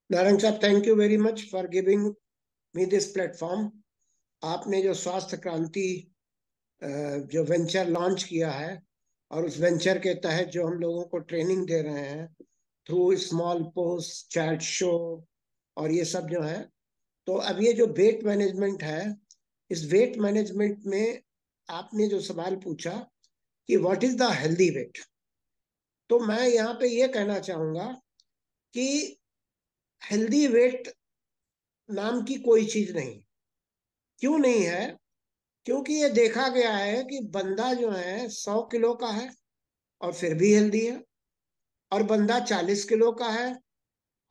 नारायण साहब, thank you very much for giving me this platform. आपने जो स्वास्थ्य क्रांति जो वेंचर लॉन्च किया है और उस वेंचर के तहत जो हम लोगों को ट्रेनिंग दे रहे हैं through small post chat show और ये सब जो है, तो अब ये जो वेट मैनेजमेंट है, इस वेट मैनेजमेंट में आपने जो सवाल पूछा कि what is the healthy weight, तो मैं यहाँ पे ये कहना चाहूंगा कि हेल्दी वेट नाम की कोई चीज नहीं। क्यों नहीं है? क्योंकि ये देखा गया है कि बंदा जो है 100 किलो का है और फिर भी हेल्दी है, और बंदा 40 किलो का है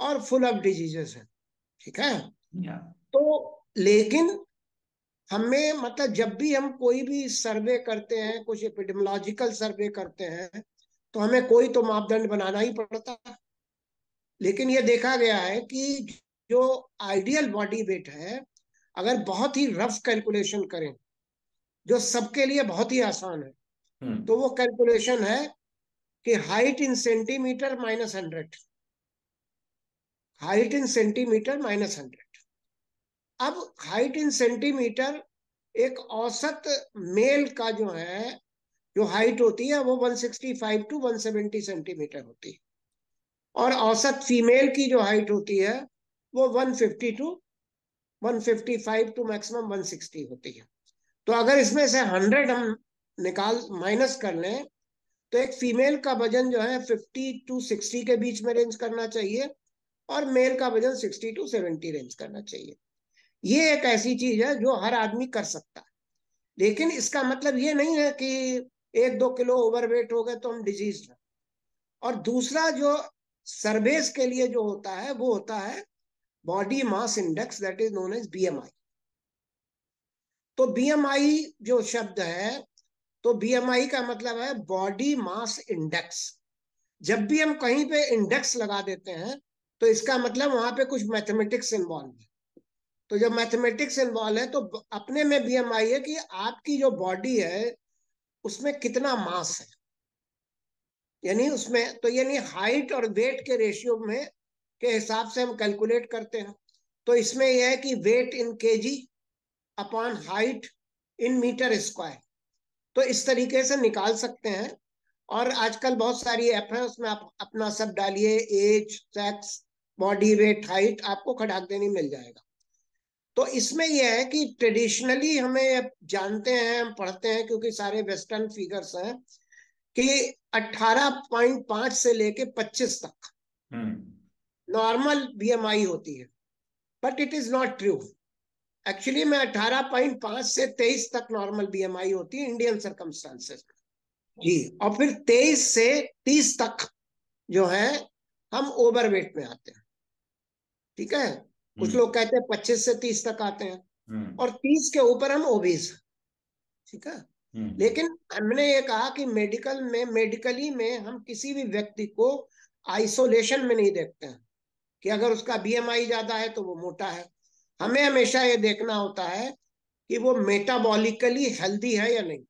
और फुल ऑफ डिजीजेस है। ठीक है। या तो लेकिन हमें मतलब जब भी हम कोई भी सर्वे करते हैं, कुछ एपिडेमियोलॉजिकल सर्वे करते हैं, तो हमें कोई तो मापदंड बनाना ही पड़ता है। लेकिन ये देखा गया है कि जो आइडियल बॉडी वेट है, अगर बहुत ही रफ कैलकुलेशन करें, जो सबके लिए बहुत ही आसान है, हम्म तो वो कैलकुलेशन है कि height in centimetre minus 100। Height in centimetre minus 100। अब हाइट इन सेंटीमीटर एक औसत मेल का जो है, जो हाइट होती है वो 165 टू 170 सेंटीमीटर होती है, और औसत फीमेल की जो हाइट होती है वो 150 टू 155 टू मैक्सिमम 160 होती है। तो अगर इसमें से 100 हम निकाल माइनस कर लें, तो एक फीमेल का वजन जो है 50 टू 60 के बीच में रेंज करना चाहिए, और मेल का वजन 60 टू 70 रेंज करना चाहिए। ये एक ऐसी चीज है जो हर आदमी कर सकता है। लेकिन इसका मतलब ये नहीं है कि 1-2 किलो ओवरवेट हो गए तो हम डिजीज हैं। और दूसरा जो सर्वेस के लिए जो होता है वो होता है body mass index, that is known as BMI. तो बीएमआई जो शब्द है, तो बीएमआई का मतलब है बॉडी मास इंडेक्स। जब भी हम कहीं पे इंडेक्स लगा देते हैं, तो इसका मतलब वहां पे कुछ मैथमेटिक्स इन्वॉल्व है। तो जब मैथमेटिक्स इन्वॉल्व है, तो अपने में बीएमआई है कि आपकी जो बॉडी है उसमें कितना मास है, यानी उसमें तो यानी हाइट और वेट के रेशियो में के हिसाब से हम कैलकुलेट करते हैं। तो इसमें यह है कि weight in KG upon height in metre square, तो इस तरीके से निकाल सकते हैं। और आजकल बहुत सारी ऐप है, उसमें आप अपना सब डालिए, age, sex, body weight, height, आपको खटाक देनी मिल जाएगा। तो इसमें यह है कि ट्रेडिशनली हमें जानते हैं, हम पढ़ते हैं क्योंकि सारे वेस्टर्न फिगर्स हैं कि 18.5 से लेके 25 तक हम्म नॉर्मल बीएमआई होती है। But it is not true. Actually में 18.5 से 23 तक नॉर्मल बीएमआई होती है इंडियन सर्कमस्टांसेस में। जी। और फिर 23 से 30 तक जो है हम ओवरवेट में आते हैं। ठीक है। कुछ हम्म लोग कहते हैं 25 से 30 तक आते हैं, हम्म और 30 के ऊपर हम ओबीज। ठीक है। हम्म लेकिन हमने ये कहा कि मेडिकली में हम किसी भी व्यक्ति को आइसोलेशन में नहीं देखते हैं कि अगर उसका बीएमआई ज्यादा है तो वो मोटा है। हमें हमेशा ये देखना होता है कि वो मेटाबॉलिकली हेल्दी है या नहीं।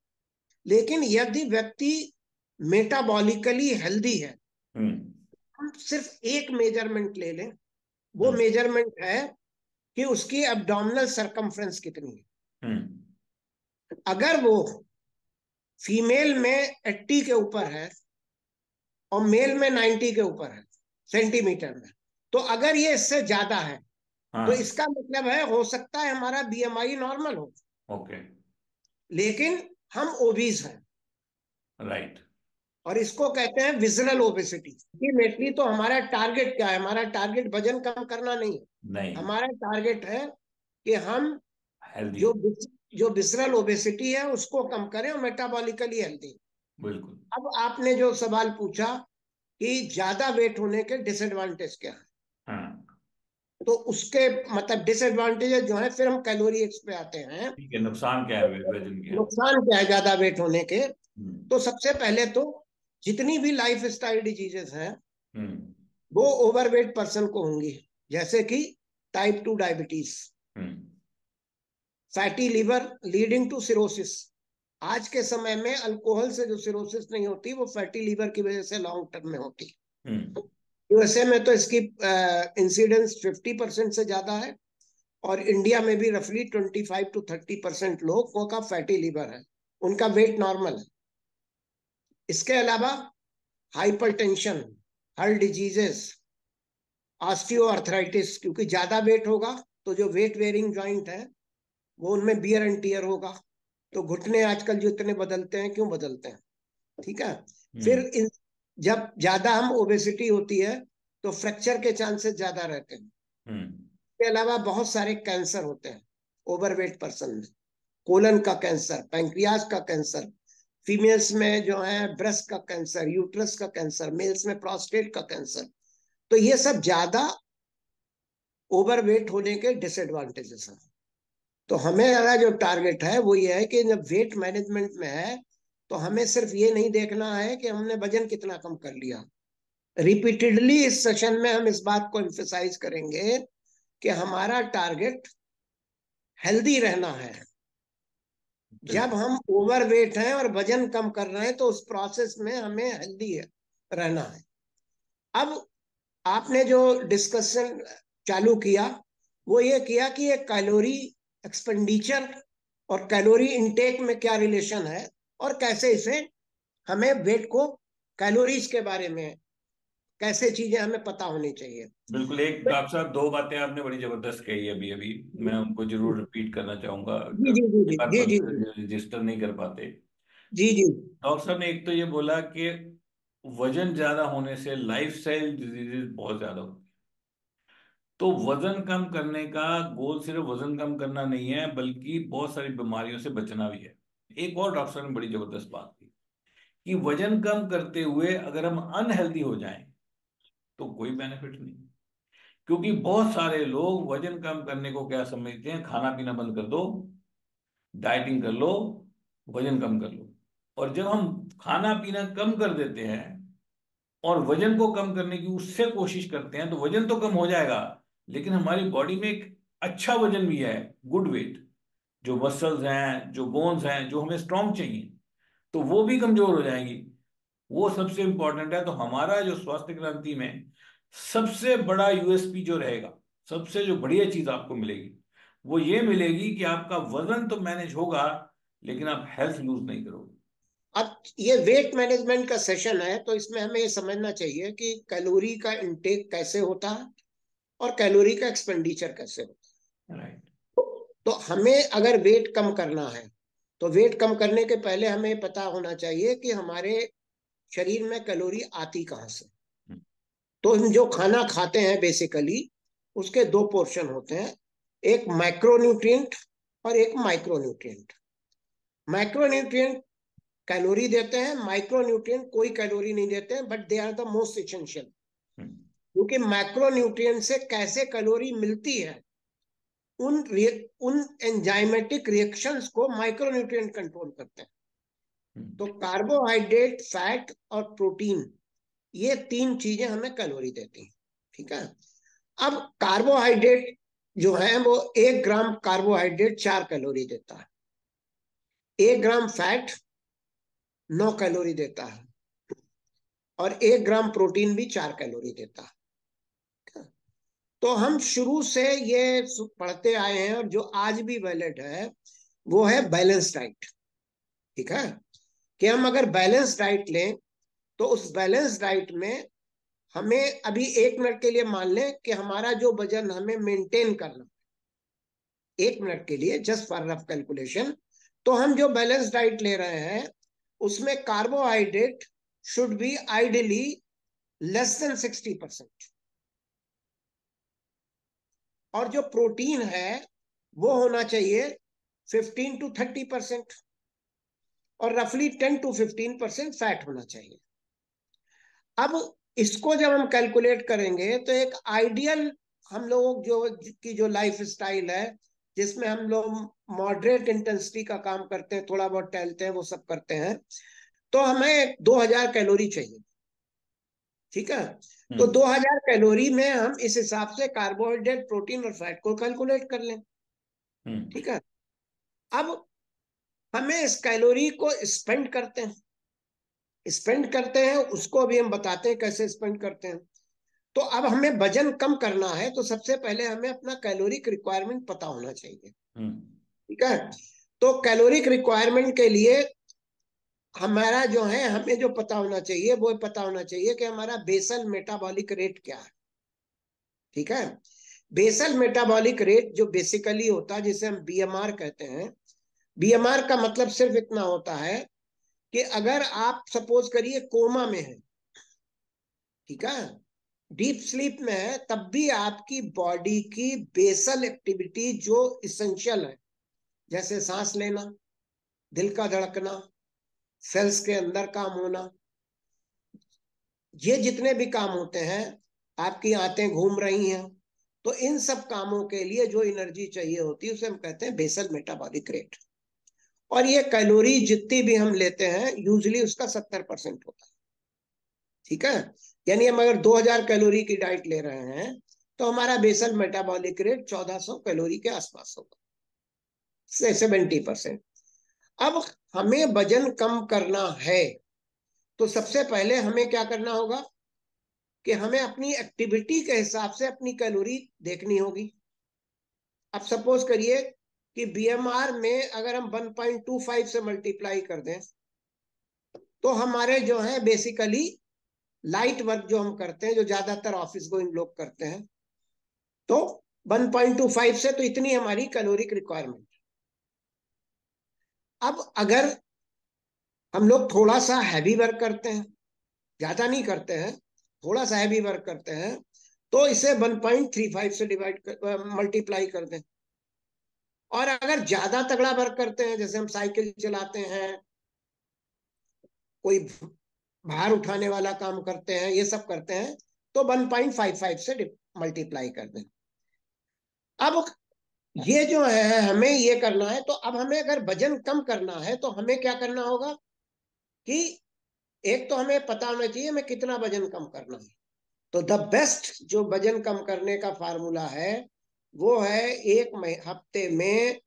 लेकिन यदि व्यक्ति मेटाबॉलिकली हेल्दी है, हम्म हम सिर्फ एक मेजरमेंट ले लें। वो हम्म मेजरमेंट है कि उसकी एब्डोमिनल सरकमफ्रेंस कितनी है। हम्म अगर वो फीमेल में 80 के ऊपर है और मेल में 90 के ऊपर है सेंटीमीटर में, तो अगर ये इससे ज्यादा है, तो हाँ इसका मतलब है हो सकता है हमारा बीएमआई नॉर्मल हो, ओके लेकिन हम ओबीज हैं। राइट और इसको कहते हैं विजरल ओबेसिटी। अल्टीमेटली तो हमारा टारगेट क्या है? हमारा टारगेट वजन कम करना नहीं है। नहीं हमारा टारगेट है कि हम हेल्दी जो हो जो विसरल ओबेसिटी है उसको कम करें और मेटाबॉलिकली हेल्दी। बिल्कुल अब आपने जो सवाल पूछा कि ज्यादा वेट होने के डिसएडवांटेज क्या है, हाँ तो उसके मतलब डिसएडवांटेजेस जो है, फिर हम कैलोरी एक्स पे आते हैं। ठीक है नुकसान क्या है वजन के नुकसान क्या है ज्यादा वेट होने के? हम्म तो सबसे पहले तो जितनी भी लाइफ स्टाइल डिजीजेस हैं हम्म वो ओवरवेट पर्सन को होंगी, जैसे कि type 2 diabetes, hmm fatty liver leading to cirrhosis. आज के समय में अल्कोहल से जो सिरोसिस नहीं होती, वो फैटी लीवर की वजह से लॉन्ग टर्म में होती। हम्म यूएसए में तो इसकी इंसिडेंस 50% से ज्यादा है, और इंडिया में भी रफली 25 to 30% लोगों का फैटी लिवर है, उनका वेट नॉर्मल है। इसके अलावा हाइपरटेंशन, हार्ट डिजीजेस, ऑस्टियोआर्थराइटिस, क्योंकि ज्यादा वेट होगा तो जो वेट वेयरिंग जॉइंट है वो उनमें बियर एंड टियर होगा, तो घुटने आजकल जो इतने बदलते हैं, क्यों बदलते हैं, ठीक है। फिर जब ज्यादा हम ओबेसिटी होती है तो फ्रैक्चर के चांसेस ज्यादा रहते हैं। इसके अलावा बहुत सारे कैंसर होते हैं ओवरवेट पर्सन में, कोलन का कैंसर, पैंक्रियाज का कैंसर, फीमेल्स में जो है ब्रेस्ट का कैंसर, यूट्रस का कैंसर, मेल्स में प्रोस्टेट का कैंसर। तो ये सब ज्यादा ओवरवेट होने के डिसएडवांटेजेस हैं। तो हमें हमारा जो टारगेट है वो ये है कि जब वेट मैनेजमेंट में है तो हमें सिर्फ ये नहीं देखना है कि हमने वजन कितना कम कर लिया। रिपीटेडली इस सेशन में हम इस बात को एम्फेसाइज करेंगे कि हमारा टारगेट हेल्दी रहना है। जब हम ओवरवेट हैं और वजन कम कर रहे हैं तो उस प्रोसेस में हमें हेल्दी रहना है। अब आपने जो डिस्कशन चालू किया वो ये किया कि ये कैलोरी एक्सपेंडिचर और कैलोरी इनटेक में क्या रिलेशन है, और कैसे इसे हमें वेट को कैलोरीज के बारे में कैसे चीजें हमें पता होनी चाहिए। बिल्कुल। एक डॉक्टर साहब, दो बातें आपने बड़ी जबरदस्त कही अभी अभी, मैं उनको जरूर रिपीट करना चाहूंगा, जी जी जी कई जी बार जी जी जी रजिस्टर नहीं कर पाते। जी जी। डॉक्टर साहब ने एक तो ये बोला कि वजन ज्यादा होने से लाइफस्टाइल डिजीजेज बहुत ज्यादा होती है। तो वजन कम करने का गोल सिर्फ वजन कम करना नहीं है, बल्कि बहुत सारी बीमारियों से बचना भी है। एक और डॉक्टर ने बड़ी जबरदस्त बात की कि वजन कम करते हुए अगर हम अनहेल्दी हो जाएं तो कोई बेनिफिट नहीं। क्योंकि बहुत सारे लोग वजन कम करने को क्या समझते हैं, खाना पीना बंद कर दो, डाइटिंग कर लो, वजन कम कर लो। और जब हम खाना पीना कम कर देते हैं और वजन को कम करने की उससे कोशिश करते हैं तो वजन तो कम हो जाएगा, लेकिन हमारी बॉडी में एक अच्छा वजन भी है, गुड वेट, जो मसल्स हैं, जो बोन्स हैं, जो हमें स्ट्रांग चाहिए, तो वो भी कमजोर हो जाएंगी। वो सबसे इंपॉर्टेंट है। तो हमारा जो स्वास्थ्य क्रांति में सबसे बड़ा यूएसपी जो रहेगा, सबसे जो बढ़िया चीज आपको मिलेगी वो ये मिलेगी कि आपका वजन तो मैनेज होगा, लेकिन आप हेल्थ लूज नहीं करोगे। अब ये वेट मैनेजमेंट का सेशन है तो इसमें हमें ये समझना चाहिए कि कैलोरी का इंटेक कैसे होता है और कैलोरी का एक्सपेंडिचर कैसे होता राइट। है। तो हमें अगर वेट कम करना है तो वेट कम करने के पहले हमें पता होना चाहिए कि हमारे शरीर में कैलोरी आती कहाँ से। तो हम जो खाना खाते हैं बेसिकली उसके दो पोर्शन होते हैं, एक मैक्रोन्यूट्रिएंट और एक माइक्रोन्यूट्रिएंट। मैक्रोन्यूट्रिएंट कैलोरी देते हैं, माइक्रोन्यूट्रिएंट कोई कैलोरी नहीं देते हैं, but they are the most essential. क्योंकि मैक्रोन्यूट्रिएंट से कैसे कैलोरी मिलती है, उन उन एंजाइमेटिक रिएक्शंस को माइक्रोन्यूट्रिएंट कंट्रोल करते हैं। तो कार्बोहाइड्रेट, फैट और प्रोटीन, ये तीन चीजें हमें कैलोरी देती हैं, ठीक है। अब कार्बोहाइड्रेट जो है वो 1 ग्राम कार्बोहाइड्रेट 4 कैलोरी देता है, 1 ग्राम फैट 9 कैलोरी देता है, और 1 ग्राम प्रोटीन भी 4 कैलोरी देता है। तो हम शुरू से ये पढ़ते आए हैं और जो आज भी वैलिड है वो है बैलेंस डाइट, ठीक है। कि हम अगर बैलेंस डाइट लें तो उस बैलेंस डाइट में हमें अभी 1 मिनट के लिए मान लें कि हमारा जो वजन हमें मेंटेन करना, 1 मिनट के लिए जस्ट फॉर रफ कैलकुलेशन, तो हम जो बैलेंस डाइट ले रहे हैं उसमें carbohydrate should be ideally less than 60%, और जो प्रोटीन है वो होना चाहिए 15 to 30%, और रफली 10 to 15% फैट होना चाहिए। अब इसको जब हम कैलकुलेट करेंगे तो एक आइडियल हम लोग जो लाइफ स्टाइल है जिसमें हम लोग मॉडरेट इंटेंसिटी का काम करते हैं, थोड़ा बहुत टहलते हैं, वो सब करते हैं, तो हमें 2000 कैलोरी चाहिए, ठीक है। तो 2000 कैलोरी में हम इस हिसाब से कार्बोहाइड्रेट, प्रोटीन और फैट को कैलकुलेट कर लें, ठीक है। अब हमें इस कैलोरी को स्पेंड करते हैं, उसको अभी हम बताते हैं कैसे स्पेंड करते हैं। तो अब हमें वजन कम करना है, तो सबसे पहले हमें अपना कैलोरिक रिक्वायरमेंट पता होना चाहिए। ठीक है। तो कैलोरिक रिक्वायरमेंट के लिए हमारा जो है, हमें जो पता होना चाहिए वो पता होना चाहिए कि हमारा बेसल मेटाबॉलिक रेट क्या है। ठीक है। बेसल मेटाबॉलिक रेट जो बेसिकली होता है, जिसे हम बीएमआर कहते हैं, बीएमआर का मतलब सिर्फ इतना होता है कि अगर आप सपोज करिए कोमा में है, ठीक है, डीप स्लीप में है, तब भी आपकी बॉडी की बेसल एक्टिविटी जो इसेंशियल है, जैसे सांस लेना, दिल का धड़कना, सेल्स के अंदर काम होना, ये जितने भी काम होते हैं, आपकी आंतें घूम रही हैं, तो इन सब कामों के लिए जो एनर्जी चाहिए होती है उसे हम कहते हैं बेसल मेटाबॉलिक रेट। और ये कैलोरी जितनी भी हम लेते हैं यूजली उसका 70% होता है। ठीक है। यानी हम अगर 2000 कैलोरी की डाइट ले रहे हैं तो हमारा बेसल मेटाबॉलिक रेट 1400 कैलोरी के आसपास होगा, से 70%। अब हमें वजन कम करना है तो सबसे पहले हमें क्या करना होगा कि हमें अपनी एक्टिविटी के हिसाब से अपनी कैलोरी देखनी होगी। अब सपोज करिए कि बीएमआर में अगर हम 1.25 से मल्टीप्लाई कर दें तो हमारे जो है बेसिकली लाइट वर्क जो हम करते हैं, जो ज्यादातर ऑफिस गोइंग लोग करते हैं, तो 1.25 से तो इतनी हमारी कैलोरिक रिक्वायरमेंट। अब अगर हम लोग थोड़ा सा हैवी वर्क करते हैं, ज्यादा नहीं करते हैं, थोड़ा सा हैवी वर्क करते हैं, तो इसे 1.35 से डिवाइड मल्टीप्लाई कर दें। और अगर ज्यादा तगड़ा वर्क करते हैं, जैसे हम साइकिल चलाते हैं, कोई भार उठाने वाला काम करते हैं, ये सब करते हैं, तो 1.55 से मल्टीप्लाई कर दें। अब ये जो है हमें ये करना है, तो अब हमें अगर वजन कम करना है तो हमें क्या करना होगा कि एक तो हमें पता होना चाहिए हमें कितना वजन कम करना है। तो द बेस्ट जो वजन कम करने का फार्मूला है वो है एक हफ्ते में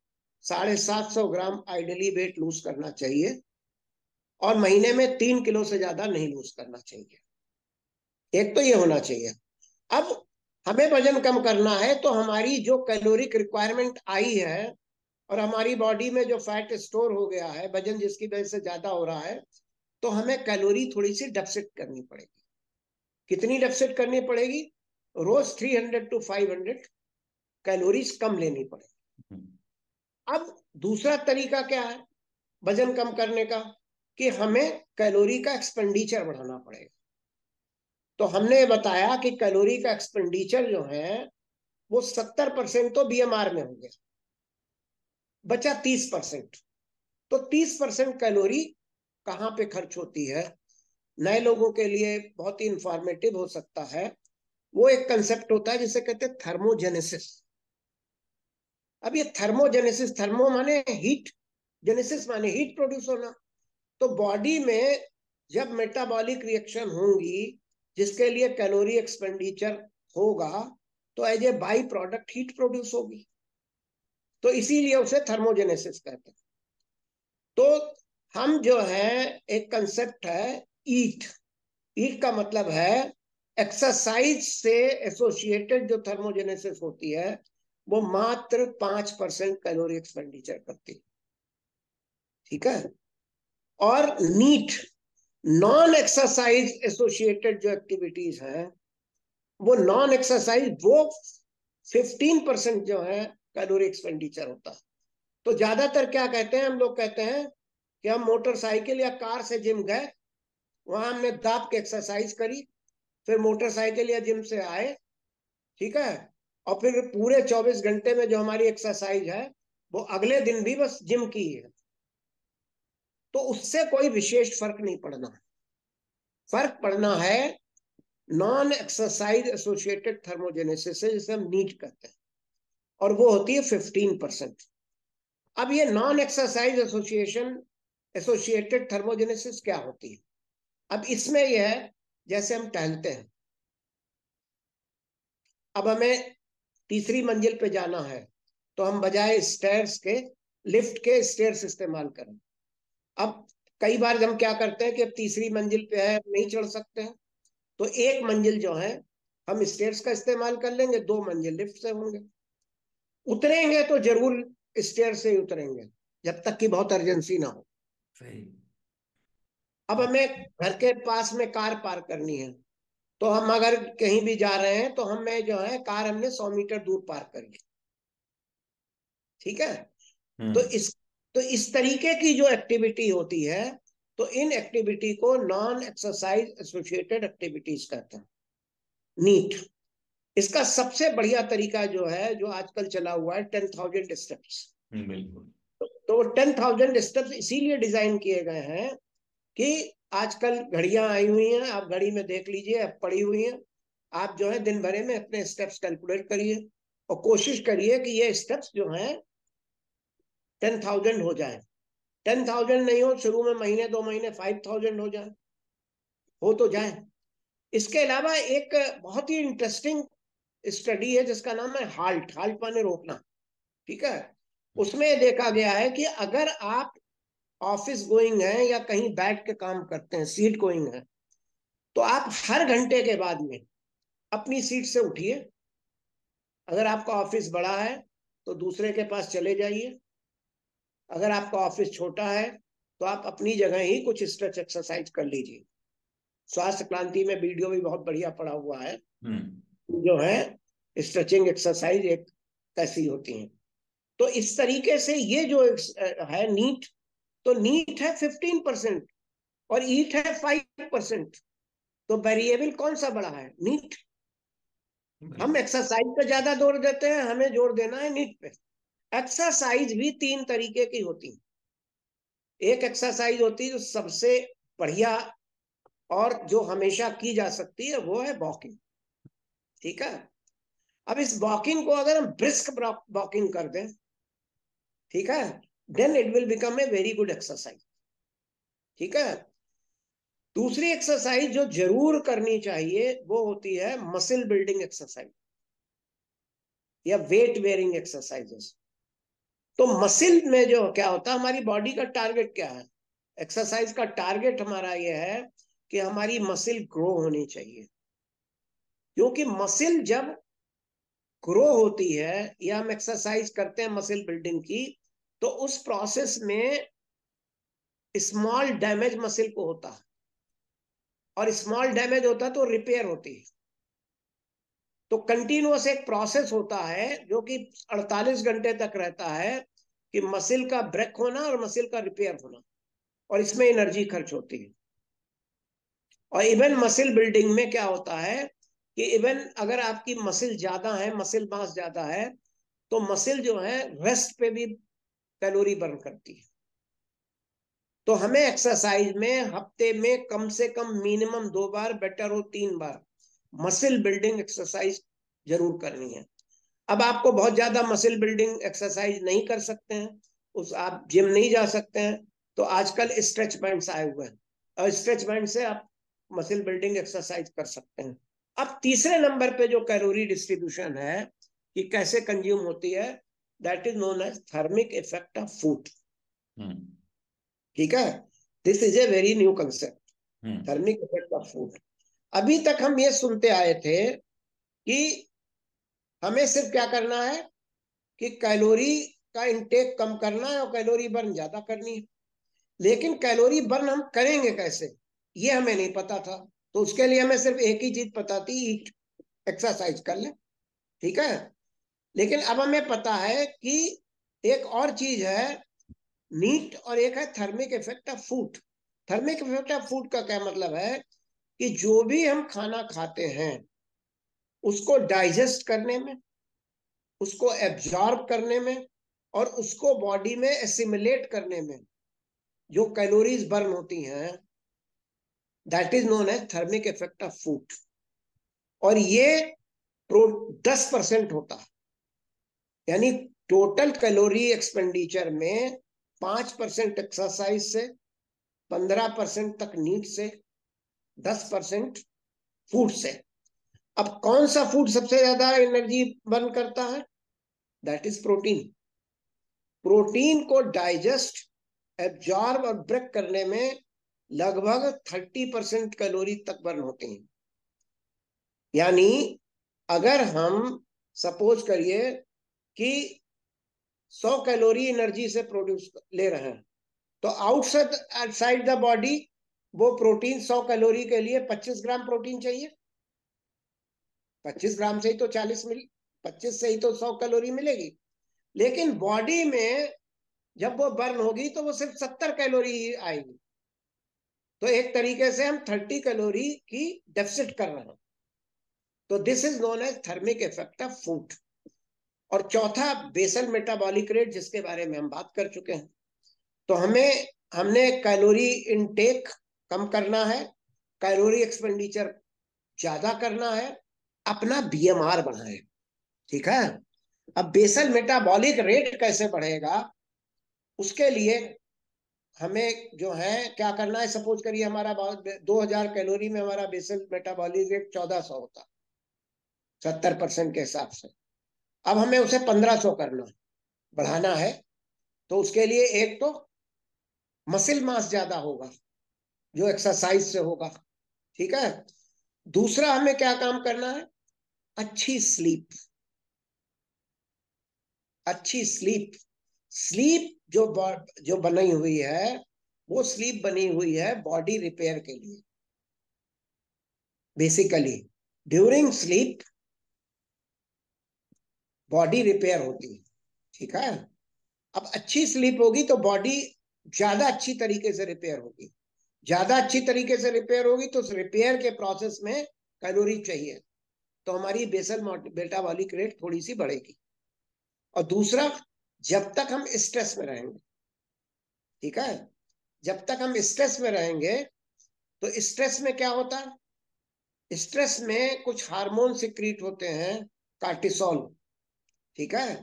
750 ग्राम आइडली वेट लूज करना चाहिए, और महीने में 3 किलो से ज्यादा नहीं लूज करना चाहिए। एक तो ये होना चाहिए। अब हमें वजन कम करना है तो हमारी जो कैलोरिक रिक्वायरमेंट आई है और हमारी बॉडी में जो फैट स्टोर हो गया है, वजन जिसकी वजह से ज्यादा हो रहा है, तो हमें कैलोरी थोड़ी सी डेफिसिट करनी पड़ेगी। कितनी डेफिसिट करनी पड़ेगी? रोज 300 to 500 कैलोरीज कम लेनी पड़ेगी। अब दूसरा तरीका क्या है वजन कम करने का, कि हमें कैलोरी का एक्सपेंडिचर बढ़ाना पड़ेगा। तो हमने बताया कि कैलोरी का एक्सपेंडिचर जो है वो 70% तो बीएमआर में हो गया, बचा 30%। तो 30% कैलोरी कहाँ पे खर्च होती है? नए लोगों के लिए बहुत ही इंफॉर्मेटिव हो सकता है। वो एक कंसेप्ट होता है जिसे कहते हैं थर्मोजेनेसिस। अब ये थर्मोजेनेसिस, थर्मो माने हीट, जेनेसिस माने हीट प्रोड्यूस होना। तो बॉडी में जब मेटाबॉलिक रिएक्शन होंगी जिसके लिए कैलोरी एक्सपेंडिचर होगा, तो as a by product heat produce होगी, तो इसीलिए उसे थर्मोजेनेसिस कहते हैं। तो हम जो है, एक कंसेप्ट है ईट। ईट का मतलब है एक्सरसाइज से एसोसिएटेड जो थर्मोजेनेसिस होती है वो मात्र 5% कैलोरी एक्सपेंडिचर करती है। ठीक है। और नीट, नॉन एक्सरसाइज एसोसिएटेड जो एक्टिविटीज हैं, वो नॉन एक्सरसाइज वो 15% जो है कैलोरी एक्सपेंडिचर होता है। तो ज्यादातर क्या कहते हैं हम लोग, कहते हैं कि हम मोटरसाइकिल या कार से जिम गए, वहां हमने दाप के एक्सरसाइज करी, फिर मोटरसाइकिल या जिम से आए, ठीक है, और फिर पूरे 24 घंटे में जो हमारी एक्सरसाइज है वो अगले दिन भी बस जिम की है, तो उससे कोई विशेष फर्क नहीं पड़ना। फर्क पड़ना है नॉन एक्सरसाइज एसोसिएटेड थर्मोजेनेसिस से, जिसे हम नीट कहते हैं, और वो होती है 15%। अब ये नॉन एक्सरसाइज एसोसिएटेड थर्मोजेनेसिस क्या होती है? अब इसमें यह है, जैसे हम टहलते हैं, अब हमें तीसरी मंजिल पे जाना है तो हम बजाय स्टेयर्स के लिफ्ट के स्टेयर्स इस्तेमाल करें। अब कई बार हम क्या करते हैं कि अब तीसरी मंजिल पे है, नहीं चढ़ सकते हैं, तो एक मंजिल जो है हम स्टेयर्स का इस्तेमाल कर लेंगे, 2 मंजिल लिफ्ट से होंगे। उतरेंगे तो जरूर स्टेयर से ही उतरेंगे, जब तक कि बहुत अर्जेंसी ना हो। सही। अब हमें घर के पास में कार पार्क करनी है, तो हम अगर कहीं भी जा रहे हैं तो हमें जो है कार हमने 100 मीटर दूर पार्क करी, ठीक है। तो हम्म। इस तो इस तरीके की जो एक्टिविटी होती है, तो इन एक्टिविटी को नॉन एक्सरसाइज एसोसिएटेड एक्टिविटीज कहते हैं, नीट। इसका सबसे बढ़िया तरीका जो है, जो आजकल चला हुआ है, 10,000 स्टेप्स। बिल्कुल। तो 10,000 स्टेप्स इसीलिए डिजाइन किए गए हैं कि आजकल घड़ियां आई हुई हैं, आप घड़ी में देख लीजिए, अब पड़ी हुई हैं। आप जो है दिन भर में अपने स्टेप्स कैलकुलेट करिए और कोशिश करिए कि ये स्टेप्स जो हैं 10,000 हो जाए। 10,000 नहीं हो, शुरू में महीने 2 महीने 5,000 हो जाए, हो तो जाए। इसके अलावा एक बहुत ही इंटरेस्टिंग स्टडी है जिसका नाम है हाल्ट। हाल्ट माने रोकना, ठीक है। उसमें देखा गया है कि अगर आप ऑफिस गोइंग है या कहीं बैठ के काम करते हैं, सीट गोइंग है, तो आप हर घंटे के बाद में अपनी सीट से उठिए। अगर आपका ऑफिस बड़ा है तो दूसरे के पास चले जाइए। अगर आपका ऑफिस छोटा है तो आप अपनी जगह ही कुछ स्ट्रेच एक्सरसाइज कर लीजिए। स्वास्थ्य क्रांति में वीडियो भी बहुत बढ़िया पड़ा हुआ है, हम्म। जो है स्ट्रेचिंग एक्सरसाइज एक कैसी होती है। तो इस तरीके से ये जो है नीट, तो नीट है 15% और ईट है 5%। तो वेरिएबल कौन सा बड़ा है? नीट। हम बिल्कुल। एक्सरसाइज पे ज्यादा जोर देते हैं, हमें जोर देना है नीट पे। एक्सरसाइज भी 3 तरीके की होती है। एक एक्सरसाइज होती है जो सबसे बढ़िया और जो हमेशा की जा सकती है, वो है वॉकिंग, ठीक है। अब इस वॉकिंग को अगर हम ब्रिस्क वॉकिंग कर दें, ठीक है, then it will become a very good exercise, ठीक है। दूसरी एक्सरसाइज जो जरूर करनी चाहिए वो होती है मसल बिल्डिंग एक्सरसाइज या वेट बेयरिंग एक्सरसाइजेस। तो मसल में जो क्या होता है, हमारी बॉडी का टारगेट क्या है? एक्सरसाइज का टारगेट हमारा ये है कि हमारी मसल ग्रो होनी चाहिए। क्योंकि मसल जब ग्रो होती है या हम एक्सरसाइज करते हैं मसल बिल्डिंग की, तो उस प्रोसेस में स्मॉल डैमेज मसल को होता है, और स्मॉल डैमेज होता है तो रिपेयर होती है। तो कंटिन्यूअस एक प्रोसेस होता है जो कि 48 घंटे तक रहता है, कि मसल का ब्रेक होना और मसल का रिपेयर होना, और इसमें एनर्जी खर्च होती है। और इवन मसल बिल्डिंग में क्या होता है कि इवन अगर आपकी मसल ज्यादा है, मसल मास ज्यादा है, तो मसल जो है रेस्ट पे भी कैलोरी बर्न करती है। तो हमें एक्सरसाइज में हफ्ते में कम से कम मिनिमम 2 बार, बेटर हो 3 बार, मसल बिल्डिंग एक्सरसाइज जरूर करनी है। अब आपको बहुत ज्यादा मसल बिल्डिंग एक्सरसाइज नहीं कर सकते हैं, उस आप जिम नहीं जा सकते हैं, तो आजकल स्ट्रेच बैंड्स आए हुए हैं, और स्ट्रेच बैंड से आप मसल बिल्डिंग एक्सरसाइज कर सकते हैं। अब तीसरे नंबर पे जो कैलोरी डिस्ट्रीब्यूशन है कि कैसे कंज्यूम होती है, that is known as thermic effect of food, hmm. ठीक है। This is a very new concept, hmm. Thermic effect of food. अभी तक हम ये सुनते आए थे कि हमें सिर्फ क्या करना है कि कैलोरी का इंटेक कम करना है और कैलोरी बर्न ज्यादा करनी है। लेकिन कैलोरी बर्न हम करेंगे कैसे, ये हमें नहीं पता था। तो उसके लिए हमें सिर्फ एक ही चीज पता थी, ईट, एक्सरसाइज कर ले, ठीक है। लेकिन अब हमें पता है कि एक और चीज है नीट, और एक है thermic effect of food. Thermic effect of food का क्या मतलब है कि जो भी हम खाना खाते हैं उसको डाइजेस्ट करने में, उसको एब्जॉर्ब करने में, और उसको बॉडी में एसिमिलेट करने में जो कैलोरीज बर्न होती हैं, that is known as thermic effect of food. और ये 10% होता है। यानी टोटल कैलोरी एक्सपेंडिचर में 5% एक्सरसाइज से, 15% तक नीट से, 10% फूड से। अब कौन सा फूड सबसे ज्यादा एनर्जी बर्न करता है? That is protein. प्रोटीन को डाइजेस्ट, एब्जॉर्ब और ब्रेक करने में लगभग 30% कैलोरी तक बर्न होती हैं। यानी अगर हम सपोज करिए कि 100 कैलोरी एनर्जी से प्रोड्यूस ले रहे हैं, तो आउटसाइड द बॉडी वो प्रोटीन 100 कैलोरी के लिए 25 ग्राम प्रोटीन चाहिए। 25 ग्राम से ही तो 25 से ही तो 100 कैलोरी मिलेगी। लेकिन बॉडी में जब वो बर्न होगी तो वो सिर्फ 70 कैलोरी ही आएगी। तो एक तरीके से हम 30 कैलोरी की डेफिसिट कर रहे हैं। तो this is known as thermic effect of food. और चौथा बेसल मेटाबॉलिक रेट, जिसके बारे में हम बात कर चुके हैं। तो हमने कैलोरी इनटेक कम करना है, कैलोरी एक्सपेंडिचर ज्यादा करना है, अपना बीएमआर बढ़ाए। ठीक है। अब बेसल मेटाबॉलिक रेट कैसे बढ़ेगा, उसके लिए हमें जो है क्या करना है। सपोज करिए हमारा 2000 कैलोरी में हमारा बेसल मेटाबॉलिक रेट 1400 होता, 70% के हिसाब से। अब हमें उसे 1500 करना है, बढ़ाना है। तो उसके लिए एक तो मसिल मास ज्यादा होगा जो एक्सरसाइज से होगा। ठीक है। दूसरा हमें क्या काम करना है, अच्छी स्लीप। अच्छी स्लीप, स्लीप जो बनी हुई है, वो स्लीप बनी हुई है बॉडी रिपेयर के लिए। Basically during sleep body repair होती है। ठीक है। अब अच्छी स्लीप होगी तो बॉडी ज्यादा अच्छी तरीके से रिपेयर होगी। ज्यादा अच्छी तरीके से रिपेयर होगी तो उस रिपेयर के प्रोसेस में कैलोरी चाहिए, तो हमारी बेसल मेटाबॉलिक रेट थोड़ी सी बढ़ेगी। और दूसरा, जब तक हम स्ट्रेस में रहेंगे, ठीक है, जब तक हम स्ट्रेस में रहेंगे, तो स्ट्रेस में क्या होता है, स्ट्रेस में कुछ हार्मोन सिक्रीट होते हैं, कार्टिसोल। ठीक है।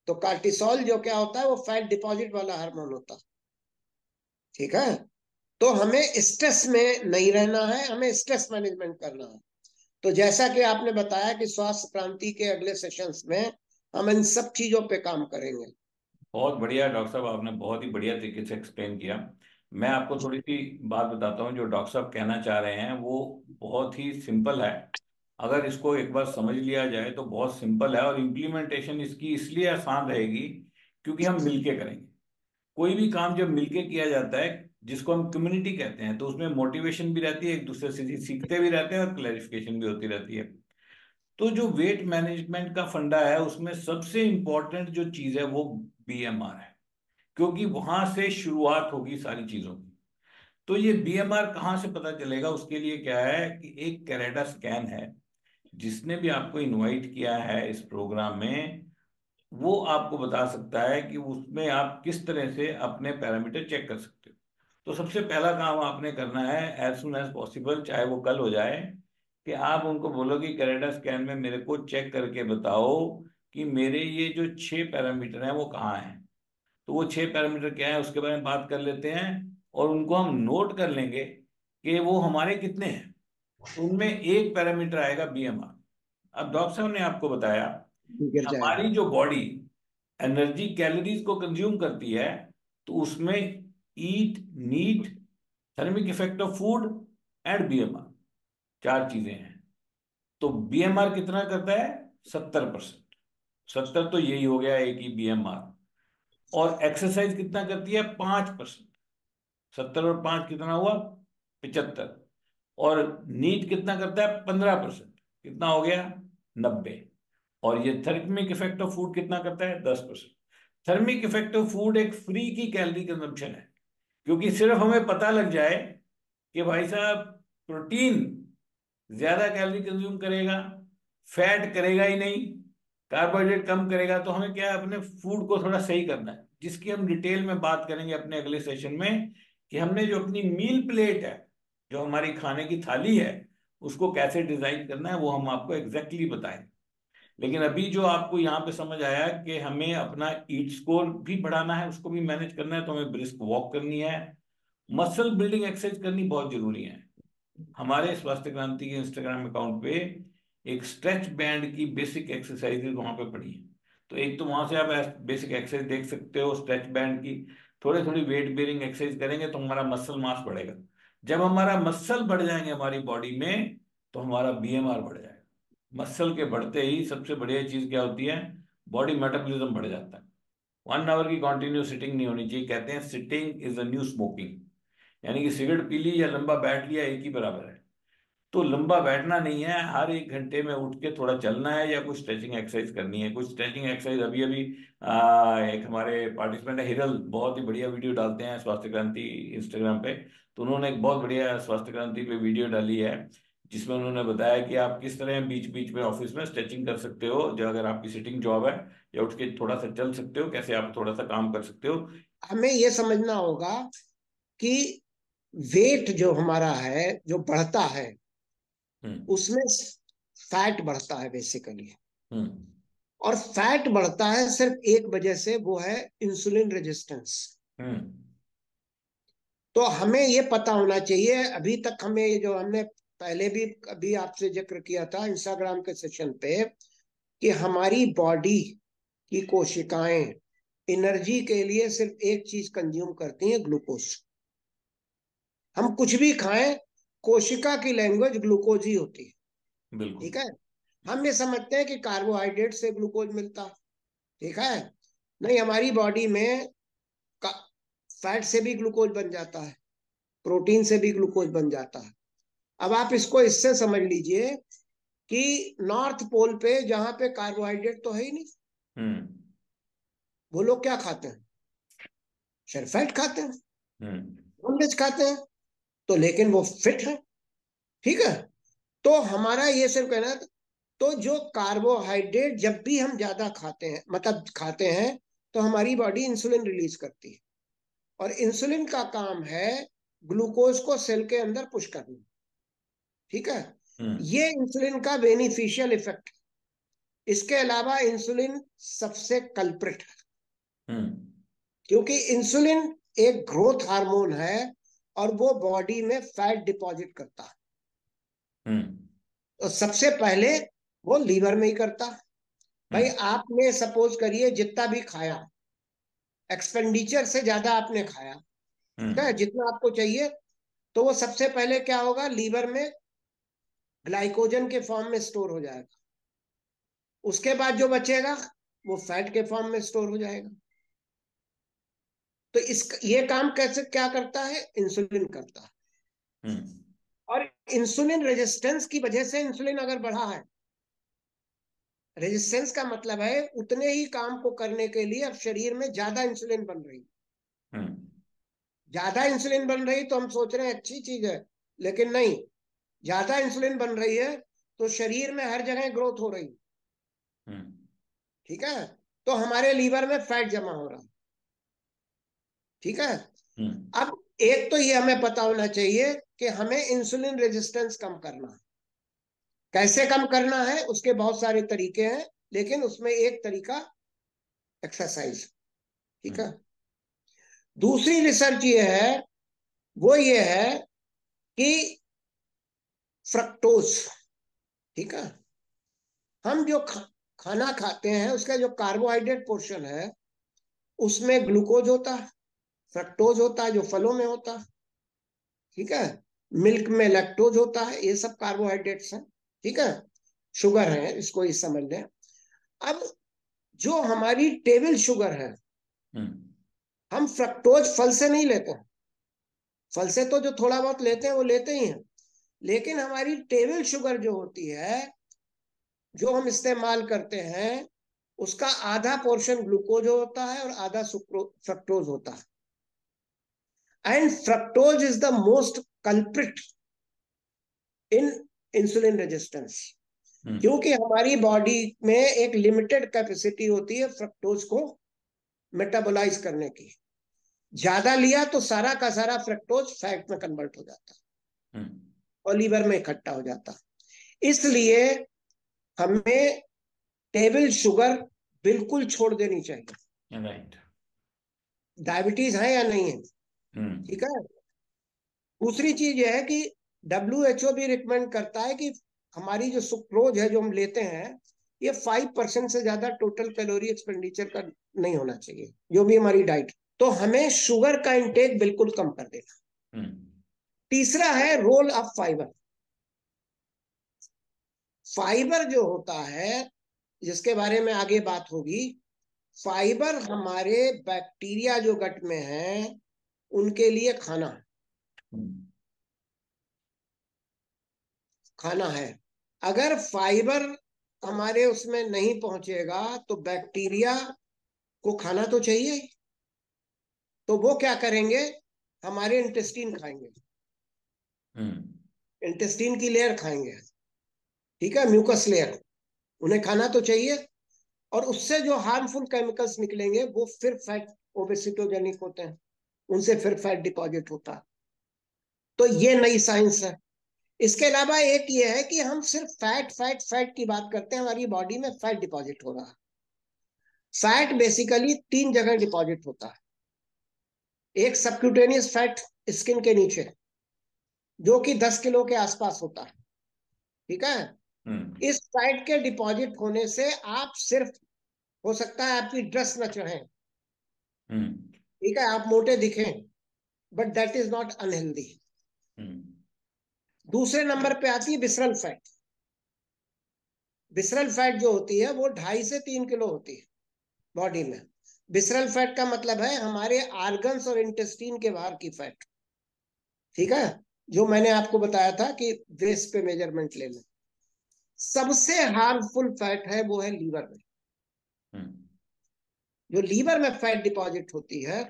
तो कार्टिसोल जो क्या होता है, वो फैट डिपॉजिट वाला हार्मोन होता है। ठीक है। तो हमें स्ट्रेस में नहीं रहना है, हमें स्ट्रेस मैनेजमेंट करना है। तो जैसा कि आपने बताया कि स्वास्थ्य क्रांति के अगले सेशंस में हम इन सब चीजों पे काम करेंगे। बहुत बढ़िया डॉक्टर साहब, आपने बहुत ही बढ़िया तरीके से एक्सप्लेन किया। मैं आपको थोड़ी सी बात बताता हूँ। जो डॉक्टर साहब कहना चाह रहे हैं वो बहुत ही सिंपल है। अगर इसको एक बार समझ लिया जाए तो बहुत सिंपल है, और इम्प्लीमेंटेशन इसकी इसलिए आसान रहेगी क्योंकि हम मिलके करेंगे। कोई भी काम जब मिलके किया जाता है, जिसको हम कम्युनिटी कहते हैं, तो उसमें मोटिवेशन भी रहती है, एक दूसरे से सीखते भी रहते हैं और क्लैरिफिकेशन भी होती रहती है। तो जो वेट मैनेजमेंट का फंडा है उसमें सबसे इंपॉर्टेंट जो चीज है वो बीएमआर है, क्योंकि वहां से शुरुआत होगी सारी चीजों की। तो ये बीएमआर कहाँ से पता चलेगा, उसके लिए क्या है कि एक कैरेटा स्कैन है। जिसने भी आपको इनवाइट किया है इस प्रोग्राम में, वो आपको बता सकता है कि उसमें आप किस तरह से अपने पैरामीटर चेक कर सकते हो। तो सबसे पहला काम आपने करना है, एज सुन एज पॉसिबल, चाहे वो कल हो जाए, कि आप उनको बोलो कि कैरेटा स्कैन में मेरे को चेक करके बताओ कि मेरे ये जो 6 पैरामीटर हैं वो कहाँ हैं। तो वो 6 पैरामीटर क्या है उसके बारे में बात कर लेते हैं, और उनको हम नोट कर लेंगे कि वो हमारे कितने हैं। तो उनमें एक पैरामीटर आएगा बीएमआर। अब डॉक्टर साहब ने आपको बताया कि गिर जाएगा। हमारी जो बॉडी एनर्जी कैलोरीज को कंज्यूम करती है, तो उसमें eat, NEAT, thermic effect of food and BMR, 4 चीजें हैं। तो बीएमआर कितना करता है? 70%। 70 तो यही हो गया एक ही बीएमआर। और एक्सरसाइज कितना करती है? 5%। 70 और 5 कितना हुआ? 75। और नीट कितना करता है? 15%। कितना हो गया? 90। और ये थर्मिक इफेक्ट ऑफ फूड कितना करता है? 10%। थर्मिक इफेक्ट ऑफ फूड एक फ्री की कैलोरी कंजम्पशन है, क्योंकि सिर्फ हमें पता लग जाए कि भाई साहब प्रोटीन ज्यादा कैलोरी कंज्यूम करेगा, फैट करेगा ही नहीं, कार्बोहाइड्रेट कम करेगा, तो हमें क्या है, अपने फूड को थोड़ा सही करना है, जिसकी हम डिटेल में बात करेंगे अपने अगले सेशन में, कि हमने जो अपनी मील प्लेट है, जो हमारी खाने की थाली है, उसको कैसे डिजाइन करना है वो हम आपको एग्जैक्टली बताएंगे। लेकिन अभी जो आपको यहाँ पे समझ आया कि हमें अपना ईट स्कोर भी बढ़ाना है, उसको भी मैनेज करना है, तो हमें ब्रिस्क वॉक करनी है, मसल बिल्डिंग एक्सरसाइज करनी बहुत जरूरी है। हमारे स्वास्थ्य क्रांति के इंस्टाग्राम अकाउंट पे एक स्ट्रेच बैंड की बेसिक एक्सरसाइजेज वहां पे पड़ी है। तो एक तो वहां से आप बेसिक एक्सरसाइज देख सकते हो स्ट्रेच बैंड की। थोड़ी थोड़ी वेट बेरिंग एक्सरसाइज करेंगे तो हमारा मसल मास बढ़ेगा। जब हमारा मसल बढ़ जाएंगे हमारी बॉडी में, तो हमारा बीएमआर बढ़ जाएगा। मसल के बढ़ते ही सबसे बढ़िया चीज क्या होती है, बॉडी मेटाबॉलिज्म बढ़ जाता है। 1 आवर की कंटिन्यू सिटिंग नहीं होनी चाहिए, कहते हैं sitting is a new smoking, यानी कि सिगरेट पी ली या लंबा बैठ लिया एक ही बराबर है। तो लंबा बैठना नहीं है, हर 1 घंटे में उठ के थोड़ा चलना है या कुछ स्ट्रेचिंग एक्सरसाइज करनी है। कुछ स्ट्रेचिंग एक्सरसाइज अभी अभी एक हमारे पार्टिसिपेंट है हिरल, बहुत ही बढ़िया वीडियो डालते हैं स्वास्थ्य क्रांति इंस्टाग्राम पे। तो उन्होंने एक बहुत बढ़िया स्वास्थ्य क्रांति पे वीडियो डाली है, जिसमें उन्होंने बताया कि आप किस तरह बीच बीच में ऑफिस में स्ट्रेचिंग कर सकते हो, जो अगर आपकी सिटिंग जॉब है, या उठ के थोड़ा सा चल सकते हो, कैसे आप थोड़ा सा काम कर सकते हो। हमें ये समझना होगा कि वेट जो हमारा है जो बढ़ता है हम्म। उसमें फैट बढ़ता है बेसिकली। हम्म। और फैट बढ़ता है सिर्फ एक वजह से, वो है इंसुलिन रेजिस्टेंस। हम्म। तो हमें ये पता होना चाहिए, अभी तक हमें ये जो हमने पहले भी अभी आपसे जिक्र किया था इंस्टाग्राम के सेशन पे, कि हमारी बॉडी की कोशिकाएं एनर्जी के लिए सिर्फ एक चीज कंज्यूम करती हैं, ग्लूकोज। हम कुछ भी खाएं, कोशिका की लैंग्वेज ग्लूकोज ही होती है। बिल्कुल। ठीक है। हम ये समझते हैं कि कार्बोहाइड्रेट से ग्लूकोज मिलता है। ठीक है। नहीं, हमारी बॉडी में फैट से भी ग्लूकोज बन जाता है, प्रोटीन से भी ग्लूकोज बन जाता है। अब आप इसको इससे समझ लीजिए कि नॉर्थ पोल पे जहां पे कार्बोहाइड्रेट तो है ही नहीं, हम्म। वो लोग क्या खाते हैं? शायद फैट खाते हैं, हम्म। नॉनवेज खाते हैं। तो लेकिन वो फिट है। ठीक है। तो हमारा ये सिर्फ कहना है, तो जो कार्बोहाइड्रेट जब भी हम ज्यादा खाते हैं, मतलब खाते हैं, तो हमारी बॉडी इंसुलिन रिलीज करती है। और इंसुलिन का काम है ग्लूकोज को सेल के अंदर पुश करना। ठीक है। हम्म। ये इंसुलिन का बेनिफिशियल इफेक्ट है। इसके अलावा इंसुलिन सबसे कल्प्रिट है, हम्म। क्योंकि इंसुलिन एक ग्रोथ हार्मोन है और वो बॉडी में फैट डिपॉजिट करता है। हम्म। तो सबसे पहले वो लीवर में ही करता है। भाई हम्म। आपने सपोज करिए जितना भी खाया, एक्सपेंडिचर से ज्यादा आपने खाया, ठीक है, हम्म। जितना आपको चाहिए, तो वो सबसे पहले क्या होगा, लीवर में ग्लाइकोजन के फॉर्म में स्टोर हो जाएगा। उसके बाद जो बचेगा वो फैट के फॉर्म में स्टोर हो जाएगा। तो इस ये काम कैसे क्या करता है, इंसुलिन करता है। हम्म। और इंसुलिन रेजिस्टेंस की वजह से इंसुलिन अगर बढ़ा है, रेजिस्टेंस का मतलब है उतने ही काम को करने के लिए अब शरीर में ज्यादा इंसुलिन बन रही। हम्म। ज्यादा इंसुलिन बन रही तो हम सोच रहे हैं अच्छी चीज है, लेकिन नहीं। ज्यादा इंसुलिन बन रही है तो शरीर में हर जगह ग्रोथ हो रही। हम्म। ठीक है। तो हमारे लीवर में फैट जमा हो रहा। ठीक है। हम्म। अब एक तो ये हमें पता होना चाहिए कि हमें इंसुलिन रेजिस्टेंस कम करना है। कैसे कम करना है, उसके बहुत सारे तरीके हैं, लेकिन उसमें एक तरीका एक्सरसाइज। ठीक हम्म। है। दूसरी रिसर्च ये है, वो ये है कि फ्रक्टोज। ठीक है। हम जो खाना खाते हैं उसका जो कार्बोहाइड्रेट पोर्शन है उसमें ग्लूकोज होता है, फ्रक्टोज होता है जो फलों में होता है। ठीक है। मिल्क में लैक्टोज होता है, ये सब कार्बोहाइड्रेट्स हैं। ठीक है। शुगर है, इसको ही समझ लें। अब जो हमारी टेबल शुगर है, हम्म। हम फ्रक्टोज फल से नहीं लेते हैं। फल से तो जो थोड़ा बहुत लेते हैं वो लेते ही हैं, लेकिन हमारी टेबल शुगर जो होती है, जो हम इस्तेमाल करते हैं, उसका आधा पोर्शन ग्लूकोज होता है और आधा फ्रक्टोज होता है। And fructose is the most culprit in insulin resistance, hmm. क्योंकि हमारी बॉडी में एक लिमिटेड कैपेसिटी होती है फ्रक्टोज को मेटाबोलाइज करने की। ज्यादा लिया तो सारा का सारा फ्रक्टोज फैट में कन्वर्ट हो जाता है हम्म। और लीवर में इकट्ठा हो जाता है। इसलिए हमें टेबल शुगर बिल्कुल छोड़ देनी चाहिए। राइट। डायबिटीज है या नहीं है? हम्म। ठीक है। दूसरी चीज यह है कि WHO भी रिकमेंड करता है कि हमारी जो सुक्रोज है जो हम लेते हैं, ये 5% से ज्यादा टोटल कैलोरी एक्सपेंडिचर का नहीं होना चाहिए, जो भी हमारी डाइट। तो हमें शुगर का इंटेक बिल्कुल कम कर देना। हम्म। तीसरा है रोल ऑफ फाइबर। फाइबर जो होता है, जिसके बारे में आगे बात होगी, फाइबर हमारे बैक्टीरिया जो गट में है उनके लिए खाना खाना है। अगर फाइबर हमारे उसमें नहीं पहुंचेगा तो बैक्टीरिया को खाना तो चाहिए, तो वो क्या करेंगे, हमारे इंटेस्टीन खाएंगे, इंटेस्टीन की लेयर खाएंगे, ठीक है, म्यूकस लेयर, उन्हें खाना तो चाहिए। और उससे जो हार्मफुल केमिकल्स निकलेंगे वो फिर फैट ओबेसिटोजेनिक होते हैं, उनसे फिर फैट डिपॉजिट होता है। तो ये नई साइंस है। इसके अलावा एक ये है कि हम सिर्फ फैट फैट फैट की बात करते हैं, हमारी बॉडी में फैट डिपॉजिट हो रहा है। फैट बेसिकली तीन जगह डिपॉजिट होता है। एक सबक्यूटेनियस फैट, स्किन के नीचे, जो कि 10 किलो के आसपास होता है, ठीक है। इस फैट के डिपॉजिट होने से आप सिर्फ, हो सकता है आपकी ड्रेस न चढ़े, ठीक है, आप मोटे दिखें, but that is not unhealthy. दूसरे नंबर पे आती है विसरल फैट। विसरल फैट जो होती है वो 2.5 से 3 किलो होती है बॉडी में। विसरल फैट का मतलब है हमारे आर्गन्स और इंटेस्टीन के बाहर की फैट, ठीक है, जो मैंने आपको बताया था कि वेस्ट पे मेजरमेंट ले लें। सबसे हार्मफुल फैट है वो है लीवर में। जो लीवर में फैट डिपॉजिट होती है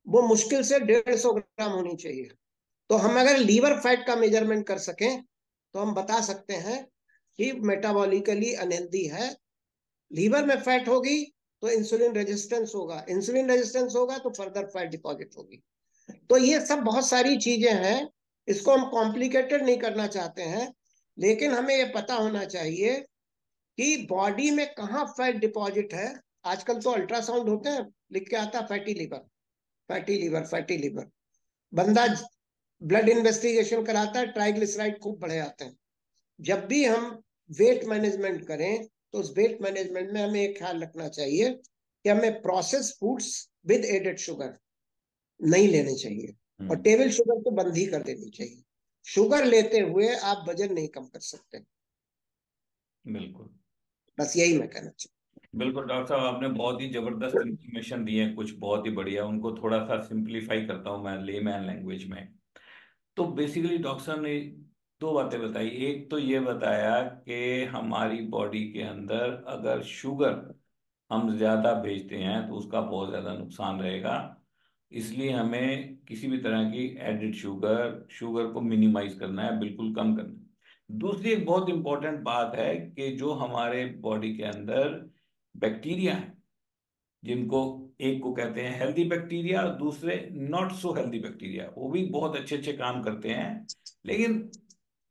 वो मुश्किल से 150 ग्राम होनी चाहिए। तो हम अगर लीवर फैट का मेजरमेंट कर सकें तो हम बता सकते हैं कि मेटाबॉलिकली अनहेल्दी है। लीवर में फैट होगी तो इंसुलिन रेजिस्टेंस होगा, इंसुलिन रेजिस्टेंस होगा तो फर्दर फैट डिपॉजिट होगी। तो ये सब बहुत सारी चीजें हैं, इसको हम कॉम्प्लिकेटेड नहीं करना चाहते हैं, लेकिन हमें ये पता होना चाहिए कि बॉडी में कहाँ फैट डिपॉजिट है। आजकल तो अल्ट्रासाउंड होते हैं, लिख के आता fatty liver, fatty liver, fatty liver. बंदा ब्लड इन्वेस्टिगेशन कराता है, ट्राइग्लिसराइड खूब बढ़े आते हैं। जब भी हम वेट मैनेजमेंट करें तो उस वेट मैनेजमेंट में हमें एक ख्याल रखना चाहिए कि हमें process foods with added sugar नहीं लेने चाहिए, और टेबल शुगर तो बंद ही कर देनी चाहिए। शुगर लेते हुए आप वजन नहीं कम कर सकते। बिल्कुल। बस यही मैं कहना चाहूँ। बिल्कुल डॉक्टर साहब, आपने बहुत ही जबरदस्त इंफॉर्मेशन दी है, कुछ बहुत ही बढ़िया। उनको थोड़ा सा सिंप्लीफाई करता हूँ मैं लेमैन लैंग्वेज में। तो बेसिकली डॉक्टर साहब ने दो बातें बताई। एक तो ये बताया कि हमारी बॉडी के अंदर अगर शुगर हम ज्यादा भेजते हैं तो उसका बहुत ज्यादा नुकसान रहेगा, इसलिए हमें किसी भी तरह की एडिड शुगर शुगर को मिनिमाइज करना है, बिल्कुल कम करना है। दूसरी एक बहुत इंपॉर्टेंट बात है कि जो हमारे बॉडी के अंदर बैक्टीरिया है, जिनको एक को कहते हैं हेल्दी बैक्टीरिया और दूसरे नॉट सो हेल्दी बैक्टीरिया, वो भी बहुत अच्छे अच्छे काम करते हैं। लेकिन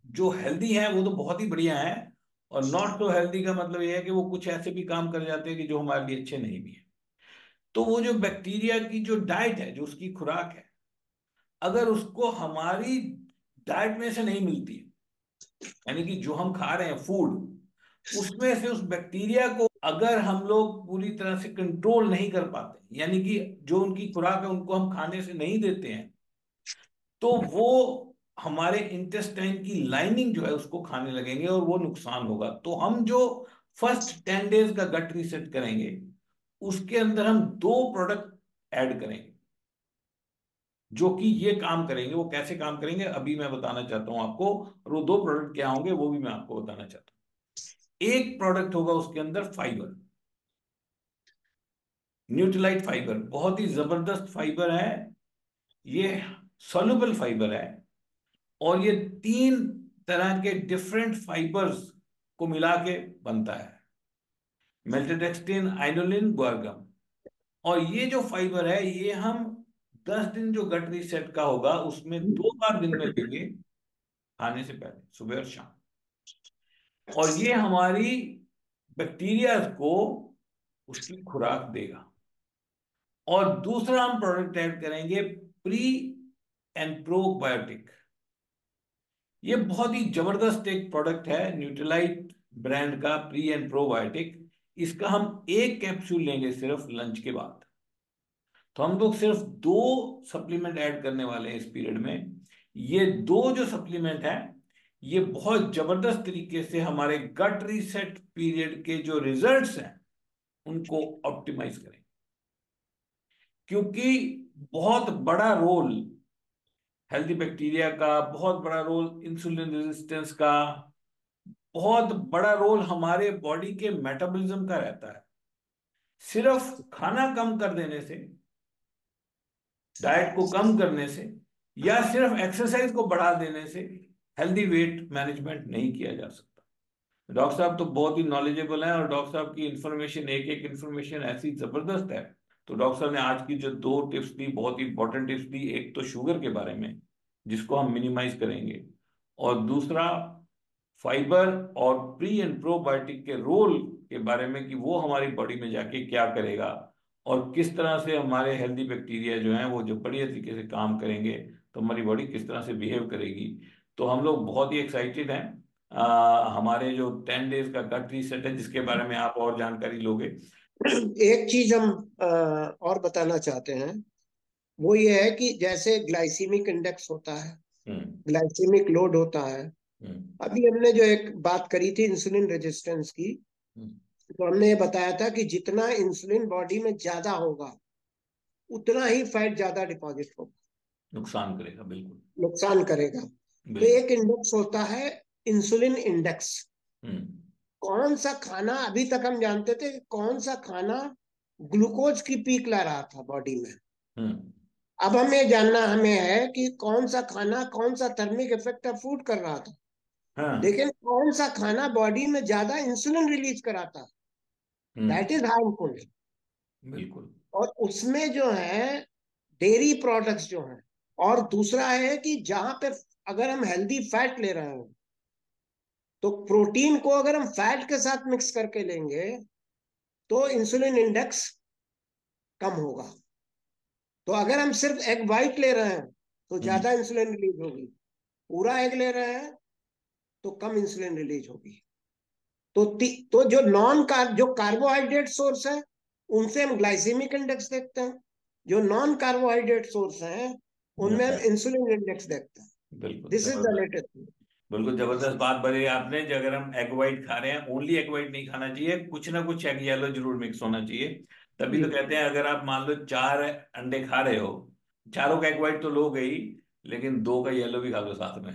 जो हेल्दी है वो तो बहुत ही बढ़िया है, और नॉट सो हेल्दी का मतलब ये है कि वो कुछ ऐसे भी काम कर जाते हैं कि जो हमारे लिए अच्छे नहीं भी है। तो वो जो बैक्टीरिया की जो डाइट है, जो उसकी खुराक है, अगर उसको हमारी डाइट में से नहीं मिलती है, यानी कि जो हम खा रहे हैं फूड, उसमें से उस बैक्टीरिया को अगर हम लोग पूरी तरह से कंट्रोल नहीं कर पाते, यानी कि जो उनकी खुराक है उनको हम खाने से नहीं देते हैं, तो वो हमारे इंटेस्टाइन की लाइनिंग जो है उसको खाने लगेंगे और वो नुकसान होगा। तो हम जो फर्स्ट 10 डेज का गट रीसेट करेंगे, उसके अंदर हम दो प्रोडक्ट ऐड करेंगे जो कि ये काम करेंगे। वो कैसे काम करेंगे अभी मैं बताना चाहता हूं आपको, और वो दो प्रोडक्ट क्या होंगे वो भी मैं आपको बताना चाहता हूं। एक प्रोडक्ट होगा उसके अंदर फाइबर, न्यूट्रलाइट फाइबर, बहुत ही जबरदस्त फाइबर है ये, सॉल्युबल फाइबर है। और ये 3 तरह के डिफरेंट फाइबर्स को मिला के बनता है, मेल्टोडेक्सटिन, आइनोलिन, ग्वारगम। और ये जो फाइबर है ये हम 10 दिन जो गट रीसेट का होगा उसमें 2 बार दिन में लेंगे, खाने से पहले, सुबह और शाम। और ये हमारी बैक्टीरिया को उसकी खुराक देगा। और दूसरा हम प्रोडक्ट ऐड करेंगे, प्री एंड प्रोबायोटिक। ये बहुत ही जबरदस्त एक प्रोडक्ट है न्यूट्रीलाइट ब्रांड का, प्री एंड प्रोबायोटिक। इसका हम एक कैप्सूल लेंगे सिर्फ लंच के बाद। तो हम लोग सिर्फ 2 सप्लीमेंट ऐड करने वाले हैं इस पीरियड में। ये 2 जो सप्लीमेंट है ये बहुत जबरदस्त तरीके से हमारे गट रीसेट पीरियड के जो रिजल्ट्स हैं उनको ऑप्टिमाइज करें। क्योंकि बहुत बड़ा रोल हेल्दी बैक्टीरिया का, बहुत बड़ा रोल इंसुलिन रेजिस्टेंस का, बहुत बड़ा रोल हमारे बॉडी के मेटाबॉलिज्म का रहता है। सिर्फ खाना कम कर देने से, डाइट को कम करने से, या सिर्फ एक्सरसाइज को बढ़ा देने से हेल्दी वेट मैनेजमेंट नहीं किया जा सकता। डॉक्टर साहब तो बहुत ही नॉलेजेबल हैं, और डॉक्टर साहब की इंफॉर्मेशन, एक एक इंफॉर्मेशन ऐसी जबरदस्त है। तो डॉक्टर साहब ने आज की जो दो टिप्स दी, बहुत ही इंपॉर्टेंट टिप्स दी। एक तो शुगर के बारे में, जिसको हम मिनिमाइज करेंगे, और दूसरा फाइबर और प्री एंड प्रोबायोटिक के रोल के बारे में, कि वो हमारी बॉडी में जाके क्या करेगा, और किस तरह से हमारे हेल्दी बैक्टीरिया जो हैं वो जब बढ़िया तरीके से काम करेंगे तो हमारी बॉडी किस तरह से बिहेव करेगी। तो हम लोग बहुत ही एक्साइटेड हैं। हमारे जो 10 डेज का गट रीसेट है, जिसके बारे में आप और जानकारी लोगे। एक चीज हम और बताना चाहते हैं, वो ये है कि जैसे ग्लाइसीमिक इंडेक्स होता है, हम्म। ग्लाइसीमिक लोड होता है। हम्म। अभी हमने जो एक बात करी थी इंसुलिन रेजिस्टेंस की, हम्म। तो हमने ये बताया था कि जितना इंसुलिन बॉडी में ज्यादा होगा उतना ही फैट ज्यादा डिपॉजिट होगा, नुकसान करेगा, बिल्कुल। नुकसान करेगा। तो बिल्कुल। एक इंडेक्स होता है इंसुलिन इंडेक्स। हम्म। कौन सा खाना, अभी तक हम जानते थे कि कौन सा खाना ग्लूकोज की पीक ला रहा था बॉडी में। हम्म। अब हमें जानना हमें है कि कौन सा खाना कौन सा थर्मिक इफेक्ट ऑफ फूड कर रहा था, हाँ। लेकिन कौन सा खाना बॉडी में ज्यादा इंसुलिन रिलीज कराता, हम्म। That is harmful. बिल्कुल। और उसमें जो है डेयरी प्रोडक्ट्स जो हैं, और दूसरा है कि जहां पे अगर हम हेल्दी फैट ले रहे हैं, तो प्रोटीन को अगर हम फैट के साथ मिक्स करके लेंगे तो इंसुलिन इंडेक्स कम होगा। तो अगर हम सिर्फ एग वाइट ले रहे हैं तो हम्म। ज्यादा इंसुलिन रिलीज होगी, पूरा एग ले रहे हैं तो कम इंसुलिन रिलीज होगी। तो जो नॉन कार्ब जो कार्बोहाइड्रेट सोर्स है उनसे हम ग्लाइसेमिक इंडेक्स देखते हैं, जो नॉन कार्बोहाइड्रेट सोर्स हैं उनमें हम इंसुलिन इंडेक्स देखते हैं। बिल्कुल दिस इज द जबरदस्त। लेटेस्ट। बिल्कुल जबरदस्त बात बताई आपने। जो अगर हम एग वाइट खा रहे हैं, ओनली एग वाइट नहीं खाना चाहिए, कुछ ना कुछ एग येलो जरूर मिक्स होना चाहिए। तभी जी तो कहते हैं, अगर आप मान लो 4 अंडे खा रहे हो, चारों का एग वाइट तो लो गई, लेकिन 2 का येलो भी खा लो साथ में,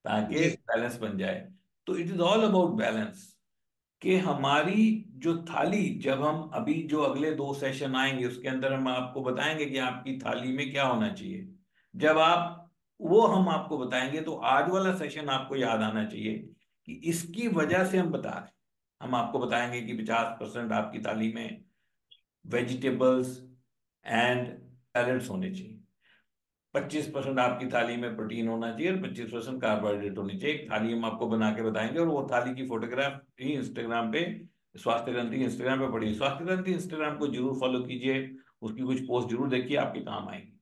ताकि जी बैलेंस बन जाए। तो it is all about balance. कि हमारी जो थाली, जब हम अभी जो अगले 2 सेशन आएंगे उसके अंदर हम आपको बताएंगे कि आपकी थाली में क्या होना चाहिए। जब आप वो हम आपको बताएंगे तो आज वाला सेशन आपको याद आना चाहिए कि इसकी वजह से हम बता रहे हैं। हम आपको बताएंगे कि 50% आपकी थाली में वेजिटेबल्स एंड सैलड्स होने चाहिए, 25% आपकी थाली में प्रोटीन होना चाहिए, और 25% कार्बोहाइड्रेट होनी चाहिए। एक थाली हम आपको बना के बताएंगे, और वो थाली की फोटोग्राफ ही इंस्टाग्राम पे, स्वास्थ्य क्रांति इंस्टाग्राम पे पड़ी, स्वास्थ्य क्रांति इंस्टाग्राम को जरूर फॉलो कीजिए, उसकी कुछ पोस्ट जरूर देखिए, आपके काम आएंगी।